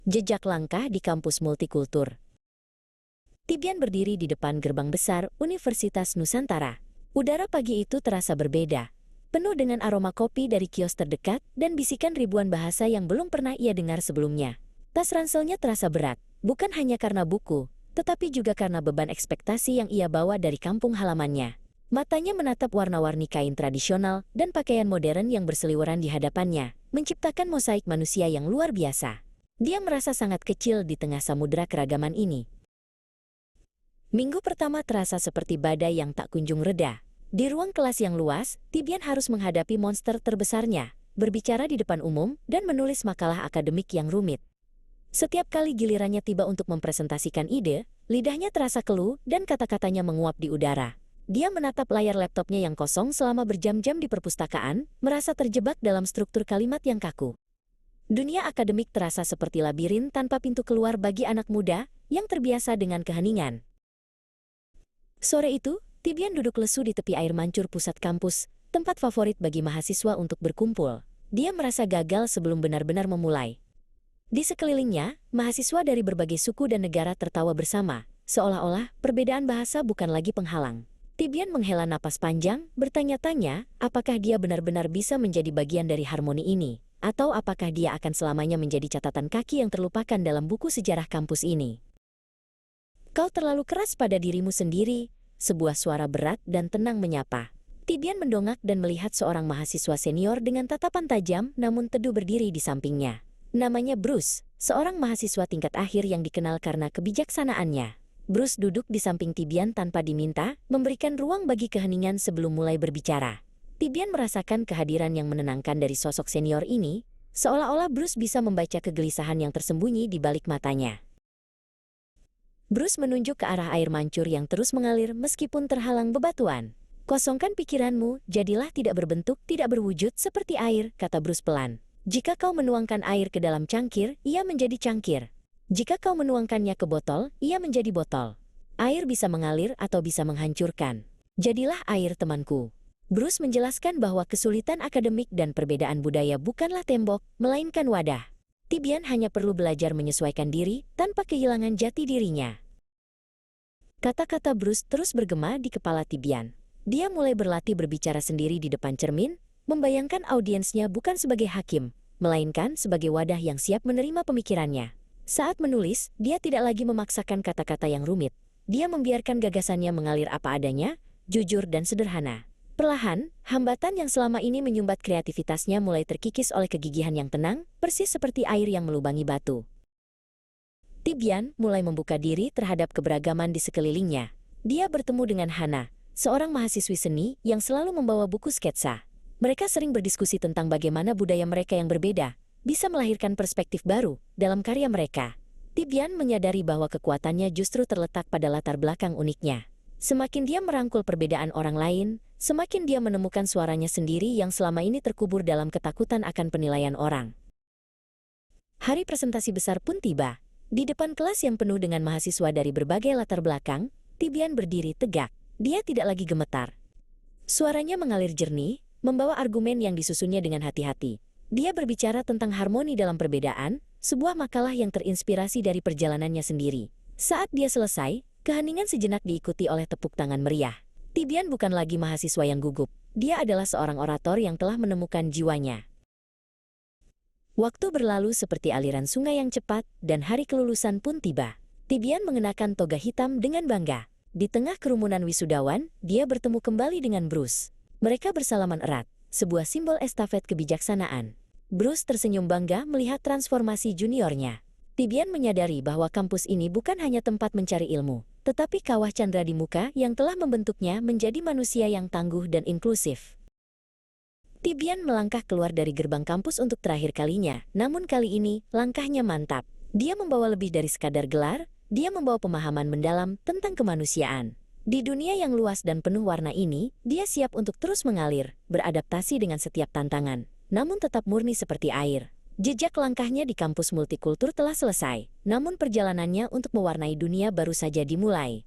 Jejak langkah di kampus multikultur. Tibian berdiri di depan gerbang besar Universitas Nusantara. Udara pagi itu terasa berbeda, penuh dengan aroma kopi dari kios terdekat dan bisikan ribuan bahasa yang belum pernah ia dengar sebelumnya. Tas ranselnya terasa berat, bukan hanya karena buku, tetapi juga karena beban ekspektasi yang ia bawa dari kampung halamannya. Matanya menatap warna-warni kain tradisional dan pakaian modern yang berseliweran di hadapannya, menciptakan mosaik manusia yang luar biasa. Dia merasa sangat kecil di tengah samudera keragaman ini. Minggu pertama terasa seperti badai yang tak kunjung reda. Di ruang kelas yang luas, Tibian harus menghadapi monster terbesarnya, berbicara di depan umum, dan menulis makalah akademik yang rumit. Setiap kali gilirannya tiba untuk mempresentasikan ide, lidahnya terasa keluh dan kata-katanya menguap di udara. Dia menatap layar laptopnya yang kosong selama berjam-jam di perpustakaan, merasa terjebak dalam struktur kalimat yang kaku. Dunia akademik terasa seperti labirin tanpa pintu keluar bagi anak muda yang terbiasa dengan keheningan. Sore itu, Tibian duduk lesu di tepi air mancur pusat kampus, tempat favorit bagi mahasiswa untuk berkumpul. Dia merasa gagal sebelum benar-benar memulai. Di sekelilingnya, mahasiswa dari berbagai suku dan negara tertawa bersama, seolah-olah perbedaan bahasa bukan lagi penghalang. Tibian menghela napas panjang, bertanya-tanya apakah dia benar-benar bisa menjadi bagian dari harmoni ini. Atau apakah dia akan selamanya menjadi catatan kaki yang terlupakan dalam buku sejarah kampus ini? Kau terlalu keras pada dirimu sendiri, sebuah suara berat dan tenang menyapa. Tibian mendongak dan melihat seorang mahasiswa senior dengan tatapan tajam namun teduh berdiri di sampingnya. Namanya Bruce, seorang mahasiswa tingkat akhir yang dikenal karena kebijaksanaannya. Bruce duduk di samping Tibian tanpa diminta, memberikan ruang bagi keheningan sebelum mulai berbicara. Tibian merasakan kehadiran yang menenangkan dari sosok senior ini, seolah-olah Bruce bisa membaca kegelisahan yang tersembunyi di balik matanya. Bruce menunjuk ke arah air mancur yang terus mengalir meskipun terhalang bebatuan. Kosongkan pikiranmu, jadilah tidak berbentuk, tidak berwujud seperti air, kata Bruce pelan. Jika kau menuangkan air ke dalam cangkir, ia menjadi cangkir. Jika kau menuangkannya ke botol, ia menjadi botol. Air bisa mengalir atau bisa menghancurkan. Jadilah air, temanku. Bruce menjelaskan bahwa kesulitan akademik dan perbedaan budaya bukanlah tembok, melainkan wadah. Tibian hanya perlu belajar menyesuaikan diri tanpa kehilangan jati dirinya. Kata-kata Bruce terus bergema di kepala Tibian. Dia mulai berlatih berbicara sendiri di depan cermin, membayangkan audiensnya bukan sebagai hakim, melainkan sebagai wadah yang siap menerima pemikirannya. Saat menulis, dia tidak lagi memaksakan kata-kata yang rumit. Dia membiarkan gagasannya mengalir apa adanya, jujur dan sederhana. Perlahan, hambatan yang selama ini menyumbat kreativitasnya mulai terkikis oleh kegigihan yang tenang, persis seperti air yang melubangi batu. Tibian mulai membuka diri terhadap keberagaman di sekelilingnya. Dia bertemu dengan Hana, seorang mahasiswi seni yang selalu membawa buku sketsa. Mereka sering berdiskusi tentang bagaimana budaya mereka yang berbeda bisa melahirkan perspektif baru dalam karya mereka. Tibian menyadari bahwa kekuatannya justru terletak pada latar belakang uniknya. Semakin dia merangkul perbedaan orang lain, semakin dia menemukan suaranya sendiri yang selama ini terkubur dalam ketakutan akan penilaian orang. Hari presentasi besar pun tiba. Di depan kelas yang penuh dengan mahasiswa dari berbagai latar belakang, Tibian berdiri tegak. Dia tidak lagi gemetar. Suaranya mengalir jernih, membawa argumen yang disusunnya dengan hati-hati. Dia berbicara tentang harmoni dalam perbedaan, sebuah makalah yang terinspirasi dari perjalanannya sendiri. Saat dia selesai, keheningan sejenak diikuti oleh tepuk tangan meriah. Tibian bukan lagi mahasiswa yang gugup. Dia adalah seorang orator yang telah menemukan jiwanya. Waktu berlalu seperti aliran sungai yang cepat, dan hari kelulusan pun tiba. Tibian mengenakan toga hitam dengan bangga. Di tengah kerumunan wisudawan, dia bertemu kembali dengan Bruce. Mereka bersalaman erat, sebuah simbol estafet kebijaksanaan. Bruce tersenyum bangga melihat transformasi juniornya. Tibian menyadari bahwa kampus ini bukan hanya tempat mencari ilmu, tetapi kawah candra di muka yang telah membentuknya menjadi manusia yang tangguh dan inklusif. Tibian melangkah keluar dari gerbang kampus untuk terakhir kalinya, namun kali ini langkahnya mantap. Dia membawa lebih dari sekadar gelar, dia membawa pemahaman mendalam tentang kemanusiaan. Di dunia yang luas dan penuh warna ini, dia siap untuk terus mengalir, beradaptasi dengan setiap tantangan, namun tetap murni seperti air. Jejak langkahnya di kampus multikultur telah selesai, namun perjalanannya untuk mewarnai dunia baru saja dimulai.